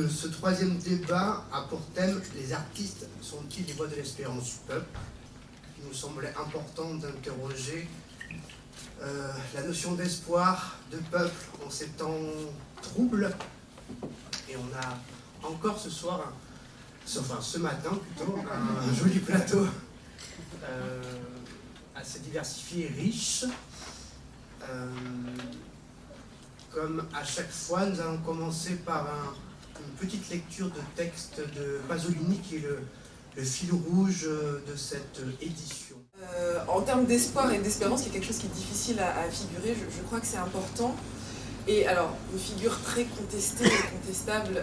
ce troisième débat a pour thème « Les artistes sont-ils les voix de l'espérance du peuple ?» Il nous semblait important d'interroger la notion d'espoir, de peuple en ces temps troubles. Et on a encore ce soir, ce matin plutôt, un joli plateau assez diversifié et riche. Comme à chaque fois, nous allons commencer par une petite lecture de texte de Pasolini qui est le fil rouge de cette édition. En termes d'espoir et d'espérance, qui est quelque chose qui est difficile à figurer, je crois que c'est important. Et alors, une figure très contestée et contestable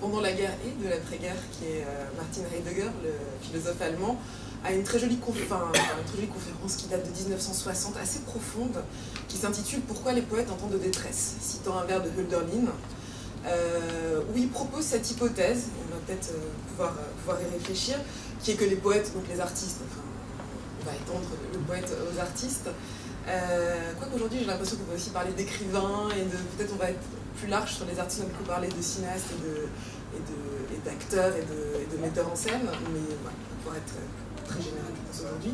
pendant la guerre et de l'après-guerre, qui est Martin Heidegger, le philosophe allemand, a une très jolie conférence qui date de 1960, assez profonde, qui s'intitule « Pourquoi les poètes en temps de détresse ?», citant un vers de Hölderlin, où il propose cette hypothèse, on va peut-être pouvoir y réfléchir, qui est que les poètes, donc les artistes, enfin, on va étendre le poète aux artistes, quoique aujourd'hui j'ai l'impression qu'on peut aussi parler d'écrivains, et peut-être on va être plus large sur les artistes, on va beaucoup parler de cinéastes et d'acteurs et de metteurs en scène, mais voilà, pour être très général, je pense, aujourd'hui.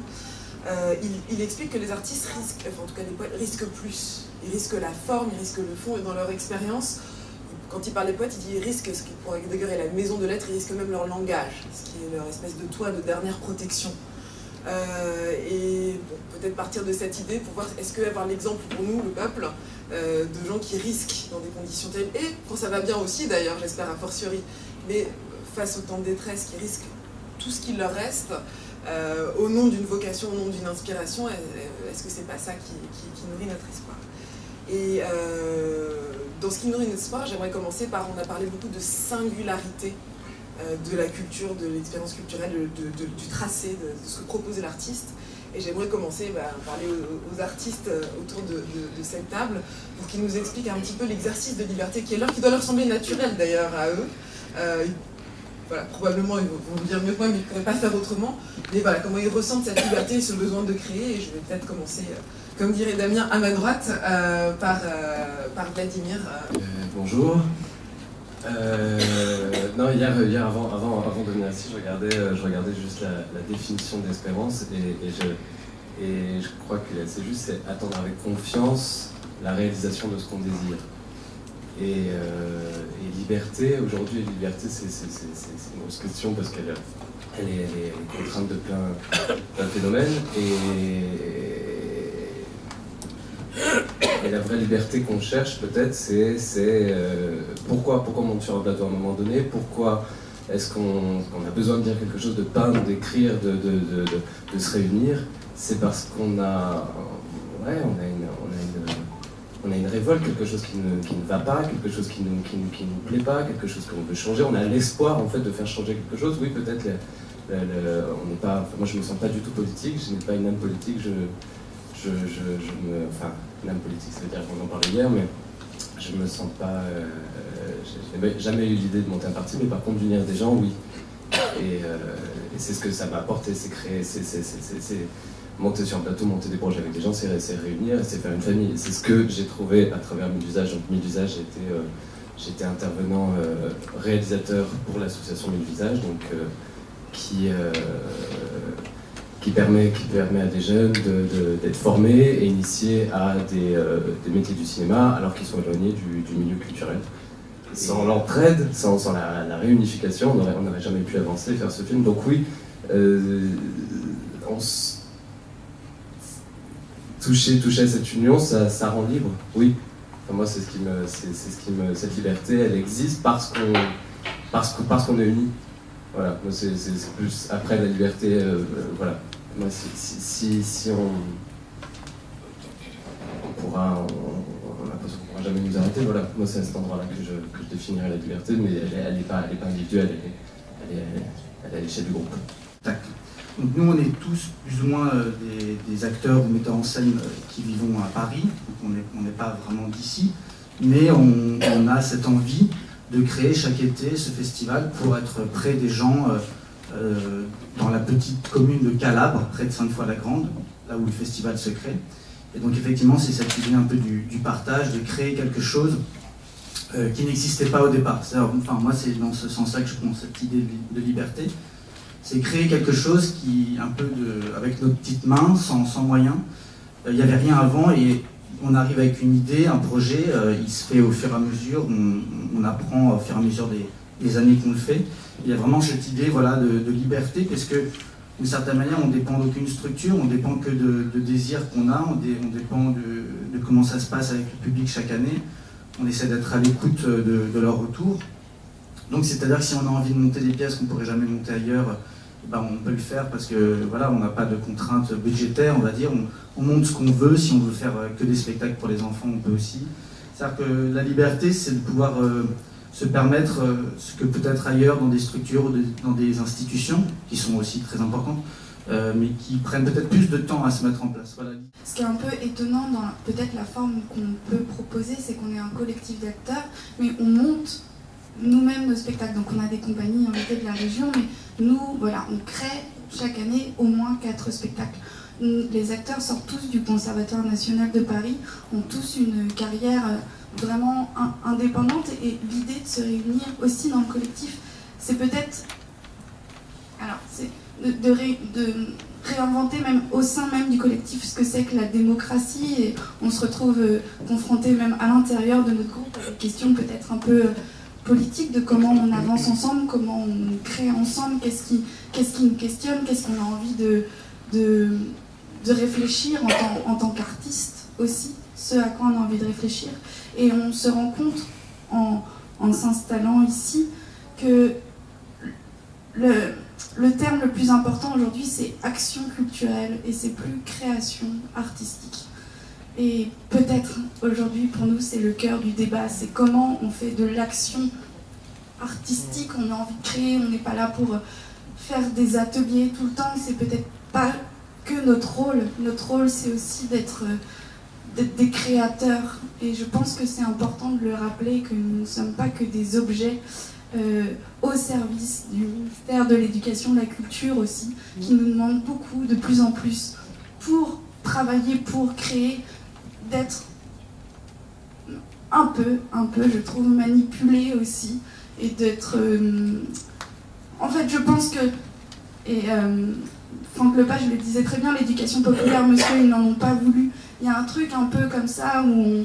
Il explique que les artistes risquent, enfin en tout cas les poètes risquent plus. Ils risquent la forme, ils risquent le fond, et dans leur expérience, quand il parle des poètes, il dit ils risquent, ce qui pour Heidegger est la maison de l'être, ils risquent même leur langage, ce qui est leur espèce de toit de dernière protection. Et bon, peut-être partir de cette idée pour voir est-ce que avoir l'exemple pour nous, le peuple, de gens qui risquent dans des conditions terribles, et quand ça va bien aussi d'ailleurs, j'espère a fortiori, mais face au temps de détresse, qui risquent tout ce qu'il leur reste, au nom d'une vocation, au nom d'une inspiration, est-ce que c'est pas ça qui nourrit notre espoir? Et dans ce qui nourrit notre espoir, j'aimerais commencer par, on a parlé beaucoup de singularité de la culture, de l'expérience culturelle, du tracé, de ce que proposait l'artiste. Et j'aimerais commencer à parler aux artistes autour de cette table pour qu'ils nous expliquent un petit peu l'exercice de liberté qui est leur, qui doit leur sembler naturel d'ailleurs à eux. Voilà, probablement ils vont me dire mieux que moi, mais ils ne pourraient pas faire autrement. Mais voilà, comment ils ressentent cette liberté et ce besoin de créer. Et je vais peut-être commencer, comme dirait Damien, à ma droite, par Vladimir. Bonjour. Non, hier avant de venir ici, je regardais juste la définition d'espérance et je crois que c'est juste attendre avec confiance la réalisation de ce qu'on désire. Et liberté, aujourd'hui, liberté, c'est une grosse question parce qu'elle est contrainte de plein de phénomènes. Et la vraie liberté qu'on cherche, peut-être, c'est pourquoi on monte sur un plateau à un moment donné, pourquoi est-ce qu'on a besoin de dire quelque chose, de peindre, d'écrire, de se réunir. C'est parce qu'on a une révolte, quelque chose qui ne va pas, quelque chose qui nous plaît pas, quelque chose qu'on veut changer. On a l'espoir en fait de faire changer quelque chose. Oui, peut-être on n'est pas. Moi, je me sens pas du tout politique. Je n'ai pas une âme politique. Une âme politique, ça veut dire qu'on en parlait hier, mais je me sens pas. Je n'ai jamais eu l'idée de monter un parti, mais par contre d'unir des gens, oui. Et c'est ce que ça m'a apporté, c'est créer, c'est monter sur un plateau, monter des projets avec des gens, c'est réunir, c'est faire une famille. C'est ce que j'ai trouvé à travers Mille Visages. Donc Mille Visages, j'étais intervenant réalisateur pour l'association Mille Visages, donc qui permet à des jeunes d'être formés et initiés à des métiers du cinéma alors qu'ils sont éloignés du milieu culturel. Sans l'entraide, sans la réunification, on n'aurait jamais pu avancer et faire ce film. Donc oui, toucher à cette union, ça rend libre, oui. Enfin, moi, cette liberté, elle existe parce qu'on est unis. Voilà, moi c'est plus après la liberté, voilà. Moi, si on pourra, on a l'impression qu'on pourra jamais nous arrêter. Voilà, moi c'est à cet endroit-là que je définirai la liberté, mais elle n'est pas individuelle, elle est à l'échelle du groupe. Donc nous, on est tous plus ou moins des acteurs ou metteurs en scène qui vivons à Paris, donc on n'est pas vraiment d'ici, mais on a cette envie de créer chaque été ce festival pour être près des gens dans la petite commune de Calabre, près de Sainte-Foy-la-Grande, là où le festival se crée. Et donc effectivement, c'est cette idée un peu du partage, de créer quelque chose qui n'existait pas au départ. Enfin, moi, c'est dans ce sens-là que je pense cette idée de liberté. C'est créer quelque chose qui, avec notre petite main, sans moyens. Il n'y avait rien avant et on arrive avec une idée, un projet, il se fait au fur et à mesure, on apprend au fur et à mesure des années qu'on le fait. Il y a vraiment cette idée de liberté, parce que d'une certaine manière, on ne dépend d'aucune structure, on ne dépend que de désirs qu'on a, on dépend de comment ça se passe avec le public chaque année. On essaie d'être à l'écoute de leur retour. Donc c'est-à-dire que si on a envie de monter des pièces qu'on ne pourrait jamais monter ailleurs, on peut le faire parce que on n'a pas de contraintes budgétaires, on va dire. On monte ce qu'on veut. Si on veut faire que des spectacles pour les enfants, on peut aussi. C'est-à-dire que la liberté, c'est de pouvoir se permettre ce que peut-être ailleurs, dans des structures ou dans des institutions, qui sont aussi très importantes, mais qui prennent peut-être plus de temps à se mettre en place. Voilà. Ce qui est un peu étonnant dans peut-être la forme qu'on peut proposer, c'est qu'on est un collectif d'acteurs, mais on monte nous-mêmes nos spectacles. Donc on a des compagnies invitées de la région, mais nous, on crée chaque année au moins 4 spectacles. Les acteurs sortent tous du Conservatoire national de Paris, ont tous une carrière vraiment indépendante, et l'idée de se réunir aussi dans le collectif, c'est peut-être de réinventer même au sein même du collectif ce que c'est que la démocratie, et on se retrouve confronté même à l'intérieur de notre groupe à des questions peut-être un peu politiques de comment on avance ensemble, comment on crée ensemble, qu'est-ce qui nous questionne, qu'est-ce qu'on a envie de réfléchir en tant qu'artiste aussi, ce à quoi on a envie de réfléchir. Et on se rend compte en s'installant ici que le terme le plus important aujourd'hui, c'est action culturelle, et c'est plus création artistique. Et peut-être aujourd'hui pour nous c'est le cœur du débat, c'est comment on fait de l'action artistique. On a envie de créer, on n'est pas là pour faire des ateliers tout le temps, c'est peut-être pas que notre rôle. Notre rôle, c'est aussi d'être des créateurs, et je pense que c'est important de le rappeler, que nous ne sommes pas que des objets au service du ministère de l'Éducation, de la Culture aussi, qui nous demande beaucoup, de plus en plus, pour travailler, pour créer, d'être un peu, je trouve, manipulé aussi, et d'être... en fait, je pense que... Franck Lepage le disait très bien, l'éducation populaire, monsieur, ils n'en ont pas voulu. Il y a un truc un peu comme ça où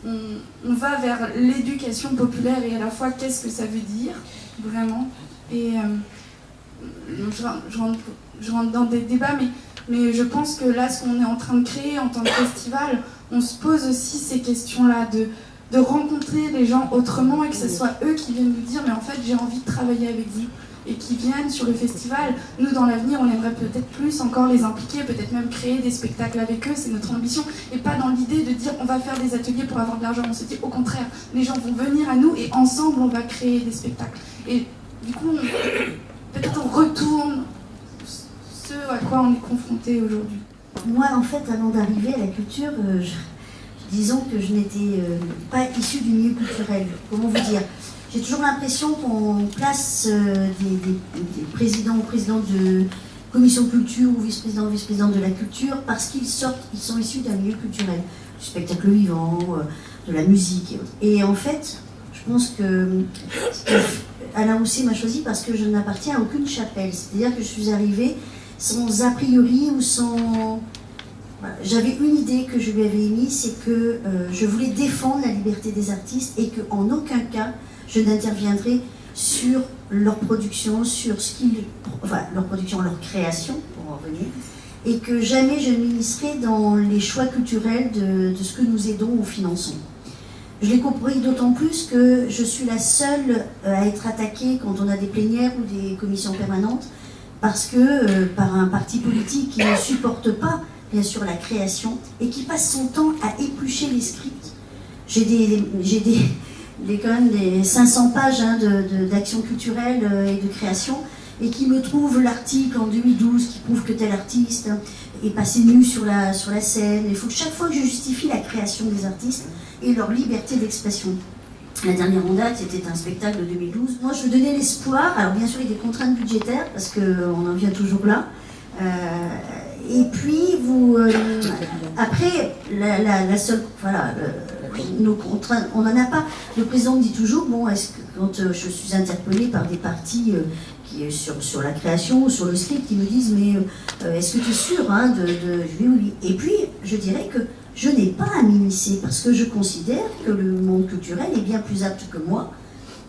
on va vers l'éducation populaire, et à la fois, qu'est-ce que ça veut dire, vraiment. Et je rentre dans des débats, mais je pense que là, ce qu'on est en train de créer en tant que festival, on se pose aussi ces questions-là, de rencontrer les gens autrement, et que ce soit eux qui viennent nous dire « mais en fait, j'ai envie de travailler avec vous ». Et qui viennent sur le festival. Nous, dans l'avenir, on aimerait peut-être plus encore les impliquer, peut-être même créer des spectacles avec eux, c'est notre ambition, et pas dans l'idée de dire on va faire des ateliers pour avoir de l'argent. On se dit au contraire, les gens vont venir à nous et ensemble on va créer des spectacles. Et du coup, peut-être on retourne ce à quoi on est confronté aujourd'hui. Moi, en fait, avant d'arriver à la culture, disons que je n'étais pas issue du milieu culturel. Comment vous dire ? J'ai toujours l'impression qu'on place des présidents ou présidentes de commission culture ou vice-présidents ou vice-présidentes de la culture parce qu'ils sont issus d'un milieu culturel, du spectacle vivant, de la musique et autres. Et en fait, je pense que Alain Housset m'a choisi parce que je n'appartiens à aucune chapelle. C'est-à-dire que je suis arrivée sans a priori ou sans... Voilà. J'avais une idée que je lui avais émise, c'est que je voulais défendre la liberté des artistes et qu'en aucun cas je n'interviendrai sur leur production, sur ce qu'ils... Enfin, leur production, leur création, pour en revenir, et que jamais je ne m'initierai dans les choix culturels de ce que nous aidons ou finançons. Je l'ai compris d'autant plus que je suis la seule à être attaquée quand on a des plénières ou des commissions permanentes, parce que par un parti politique qui ne supporte pas, bien sûr, la création, et qui passe son temps à éplucher les scripts. J'ai quand même des 500 pages d'action culturelle et de création, et qui me trouve l'article en 2012 qui prouve que tel artiste est passé nu sur la scène. Il faut que chaque fois que je justifie la création des artistes et leur liberté d'expression. La dernière en date, c'était un spectacle de 2012. Moi, je donnais l'espoir, alors bien sûr il y a des contraintes budgétaires, parce qu'on en vient toujours là, et puis après, la seule... Voilà, nos contraintes. On n'en a pas. Le président me dit toujours, bon, est-ce que quand je suis interpellée par des partis qui sur la création ou sur le script qui me disent, mais est-ce que tu es sûr hein, oui. Et puis, je dirais que je n'ai pas à m'immiscer parce que je considère que le monde culturel est bien plus apte que moi,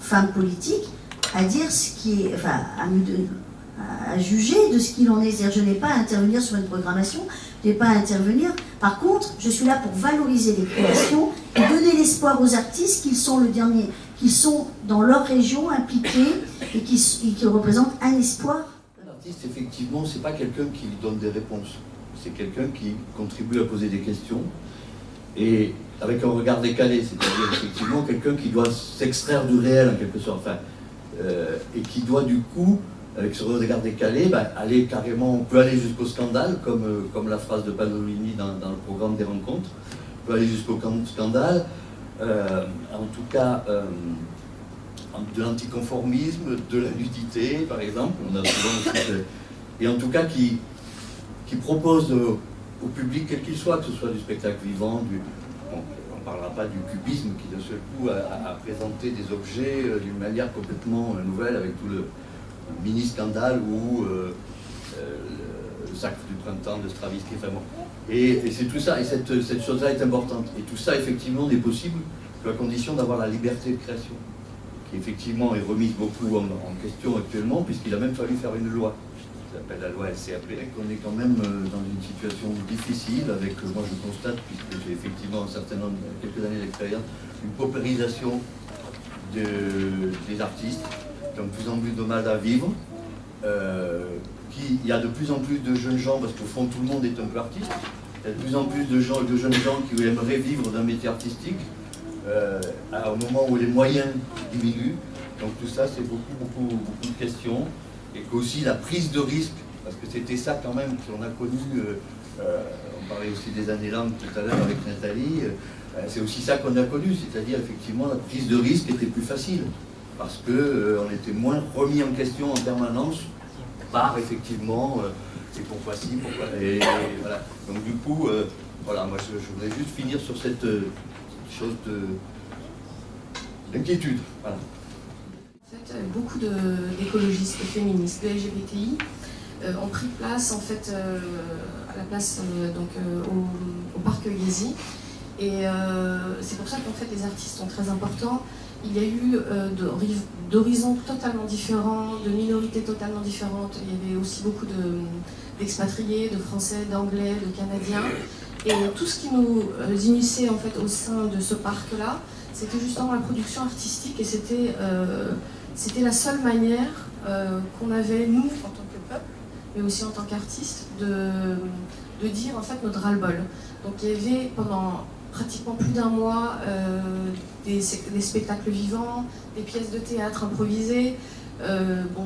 femme politique, à dire ce qui est, enfin, à juger de ce qu'il en est. C'est-à-dire, je n'ai pas à intervenir sur une programmation, je n'ai pas à intervenir. Par contre, je suis là pour valoriser les créations et donner l'espoir aux artistes qu'ils sont le dernier, qu'ils sont dans leur région impliqués et qui représentent un espoir. L'artiste, effectivement, c'est pas quelqu'un qui donne des réponses. C'est quelqu'un qui contribue à poser des questions et avec un regard décalé, c'est-à-dire effectivement quelqu'un qui doit s'extraire du réel en quelque sorte, enfin, et qui doit du coup, avec ce regard décalé, aller carrément, on peut aller jusqu'au scandale, comme la phrase de Pasolini dans le programme des rencontres, on peut aller jusqu'au scandale, en tout cas de l'anticonformisme, de la nudité par exemple, on a souvent aussi, et en tout cas qui propose au public, quel qu'il soit, que ce soit du spectacle vivant, on ne parlera pas du cubisme qui de ce coup a présenté des objets d'une manière complètement nouvelle avec tout le mini-scandale ou le Sacre du printemps de Stravinsky. Enfin bon. Et c'est tout ça, et cette chose-là est importante. Et tout ça, effectivement, n'est possible qu'à condition d'avoir la liberté de création, qui effectivement est remise beaucoup en question actuellement, puisqu'il a même fallu faire une loi, qui s'appelle la loi LCAP, qu'on est quand même dans une situation difficile, avec, moi je constate, puisque j'ai effectivement quelques années d'expérience, une paupérisation des artistes, qui ont de plus en plus de mal à vivre, il y a de plus en plus de jeunes gens, parce qu'au fond tout le monde est un peu artiste, il y a de plus en plus de jeunes gens qui aimeraient vivre d'un métier artistique, au moment où les moyens diminuent. Donc tout ça, c'est beaucoup de questions, et qu'aussi la prise de risque, parce que c'était ça quand même qu'on a connu, on parlait aussi des années langues tout à l'heure avec Nathalie, c'est aussi ça qu'on a connu, c'est-à-dire effectivement la prise de risque était plus facile, parce qu'on était moins remis en question en permanence par effectivement, et pourquoi si, pourquoi... Et voilà. Donc du coup, voilà, moi je voudrais juste finir sur cette chose d'inquiétude. Voilà. En fait, beaucoup d'écologistes, de féministes, de LGBTI ont pris place en fait à la place au parc Gezi. Et c'est pour ça qu'en fait les artistes sont très importants. Il y a eu d'horizons totalement différents, de minorités totalement différentes. Il y avait aussi beaucoup d'expatriés, de Français, d'Anglais, de Canadiens. Et tout ce qui nous unissait en fait au sein de ce parc-là, c'était justement la production artistique, et c'était la seule manière qu'on avait, nous, en tant que peuple, mais aussi en tant qu'artistes, de dire en fait notre ras-le-bol. Donc il y avait pendant pratiquement plus d'un mois des spectacles vivants, des pièces de théâtre improvisées,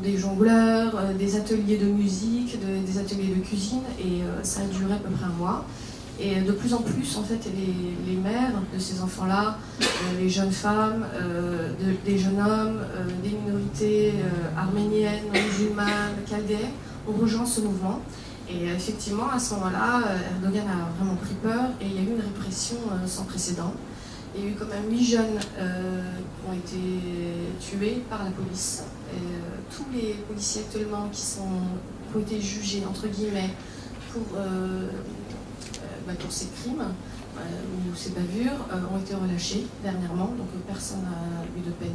des jongleurs, des ateliers de musique, des ateliers de cuisine, et ça a duré à peu près un mois. Et de plus en plus, en fait, les mères de ces enfants-là, les jeunes femmes, des jeunes hommes, des minorités arméniennes, musulmanes, chaldéennes, ont rejoint ce mouvement. Et effectivement, à ce moment-là, Erdogan a vraiment pris peur et il y a eu une répression sans précédent. Il y a eu quand même 8 jeunes qui ont été tués par la police. Et, tous les policiers actuellement qui ont été jugés, entre guillemets, pour ces crimes ou ces bavures ont été relâchés dernièrement, donc personne n'a eu de peine.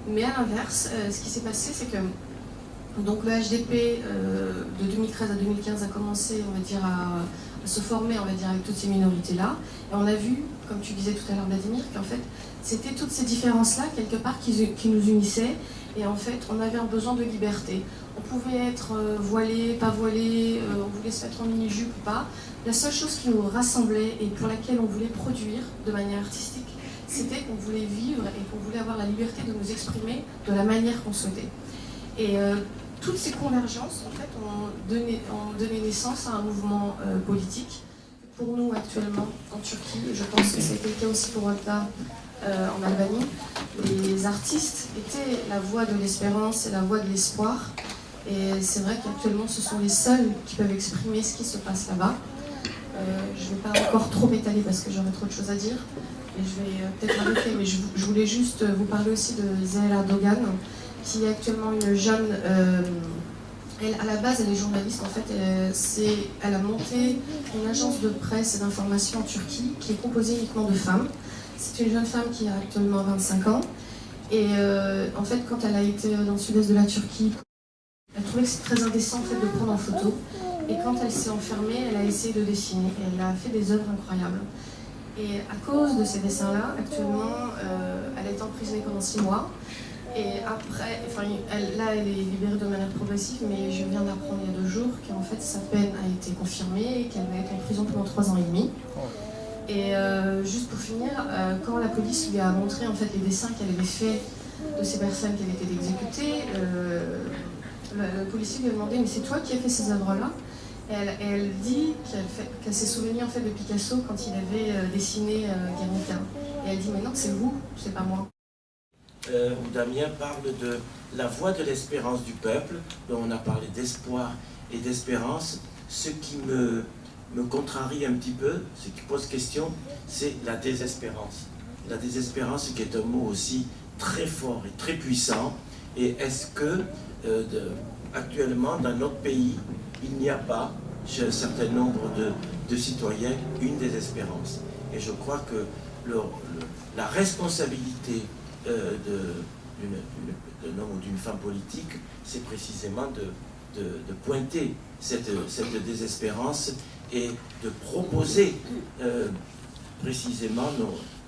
Mais à l'inverse, ce qui s'est passé, c'est que donc, le HDP de 2013 à 2015 a commencé, on va dire, à se former, on va dire, avec toutes ces minorités-là. Et on a vu, comme tu disais tout à l'heure, Vladimir, qu'en fait, c'était toutes ces différences-là, quelque part, qui nous unissaient. Et en fait, on avait un besoin de liberté. On pouvait être voilé, pas voilé, on voulait se mettre en mini-jupe ou pas. La seule chose qui nous rassemblait et pour laquelle on voulait produire de manière artistique, c'était qu'on voulait vivre et qu'on voulait avoir la liberté de nous exprimer de la manière qu'on souhaitait. Et toutes ces convergences, en fait, ont donné naissance à un mouvement politique. Pour nous, actuellement, en Turquie, je pense que c'était le cas aussi pour Okta en Albanie, les artistes étaient la voix de l'espérance et la voix de l'espoir. Et c'est vrai qu'actuellement, ce sont les seuls qui peuvent exprimer ce qui se passe là-bas. Je ne vais pas encore trop m'étaler parce que j'aurais trop de choses à dire. et je vais peut-être m'arrêter, mais je voulais juste vous parler aussi de Zahel Erdogan, qui est actuellement une jeune... elle, à la base, elle est journaliste, en fait. Elle a monté une agence de presse et d'information en Turquie qui est composée uniquement de femmes. C'est une jeune femme qui a actuellement 25 ans. Et en fait, quand elle a été dans le sud-est de la Turquie, elle trouvait que c'était très indécent en fait, de prendre en photo. Et quand elle s'est enfermée, elle a essayé de dessiner. Et elle a fait des œuvres incroyables. Et à cause de ces dessins-là, actuellement, elle a été emprisonnée pendant 6 mois. Et après, enfin, là, elle est libérée de manière progressive, mais je viens d'apprendre il y a 2 jours qu'en fait, sa peine a été confirmée et qu'elle va être en prison pendant 3 ans et demi. Et juste pour finir, quand la police lui a montré en fait les dessins qu'elle avait fait de ces personnes qui avaient été exécutées, le policier lui a demandé « mais c'est toi qui as fait ces œuvres-là » et elle dit qu'elle s'est souvenue en fait de Picasso quand il avait dessiné Guernica. Et elle dit « mais non, c'est vous, c'est pas moi ». Où Damien parle de la voix de l'espérance du peuple, dont on a parlé d'espoir et d'espérance. Ce qui me contrarie un petit peu, ce qui pose question, c'est la désespérance. La désespérance qui est un mot aussi très fort et très puissant. Et est-ce que, actuellement, dans notre pays, il n'y a pas, chez un certain nombre de citoyens, une désespérance? Et je crois que la responsabilité d'un homme ou d'une femme politique, c'est précisément de pointer cette désespérance et de proposer précisément,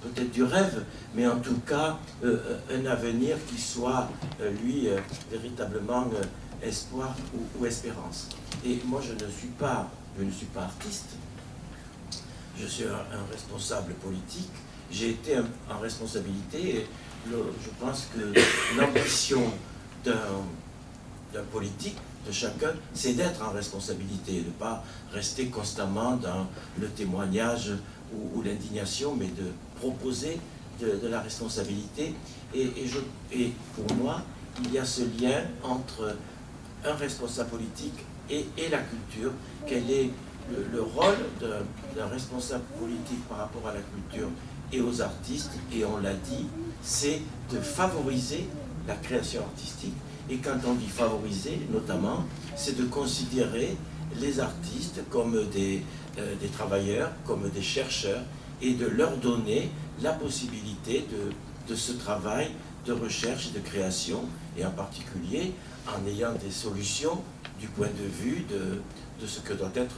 peut-être du rêve, mais en tout cas un avenir qui soit, lui, véritablement espoir ou espérance. Et moi, je ne suis pas artiste, je suis un responsable politique, j'ai été en responsabilité, et je pense que l'ambition d'un politique, de chacun, c'est d'être en responsabilité, de ne pas rester constamment dans le témoignage ou l'indignation, mais de proposer de la responsabilité. Et pour moi, il y a ce lien entre un responsable politique et la culture. Quel est le rôle d'un responsable politique par rapport à la culture et aux artistes? Et on l'a dit, c'est de favoriser la création artistique. Et quand on dit favoriser, notamment, c'est de considérer les artistes comme des travailleurs, comme des chercheurs, et de leur donner la possibilité de ce travail de recherche et de création, et en particulier en ayant des solutions du point de vue de ce que doit être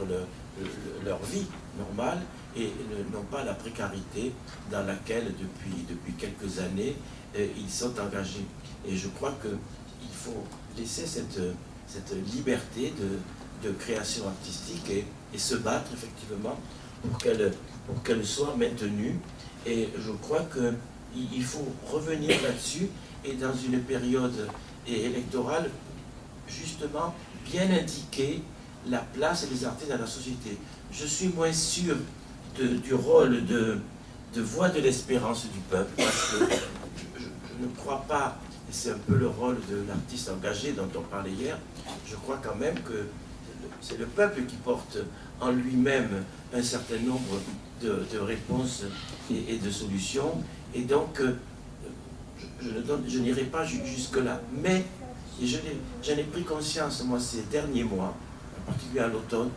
leur vie normale, et non pas la précarité dans laquelle depuis quelques années ils sont engagés. Et je crois qu'il faut laisser cette liberté de création artistique et se battre effectivement pour qu'elle soit maintenue. Et je crois qu'il faut revenir là-dessus, et dans une période électorale, justement, bien indiquer la place des artistes dans la société. Je suis moins sûr du rôle de voix de l'espérance du peuple, parce que je ne crois pas, et c'est un peu le rôle de l'artiste engagé dont on parlait hier, je crois quand même que c'est le peuple qui porte en lui-même un certain nombre de réponses et de solutions, et donc je n'irai pas jusque-là, mais j'en ai pris conscience, moi, ces derniers mois, en particulier à l'automne,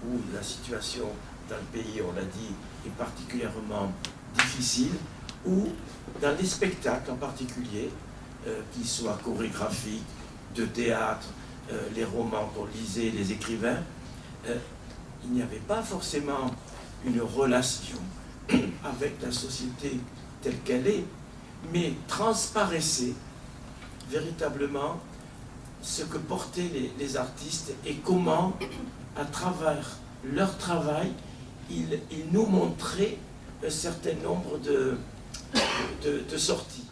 où la situation dans le pays, on l'a dit, est particulièrement difficile, où dans les spectacles en particulier, qu'ils soient chorégraphiques, de théâtre, les romans qu'on lisait, les écrivains, il n'y avait pas forcément une relation avec la société telle qu'elle est, mais transparaissait véritablement ce que portaient les artistes et comment, à travers leur travail, ils nous montraient un certain nombre de sorties.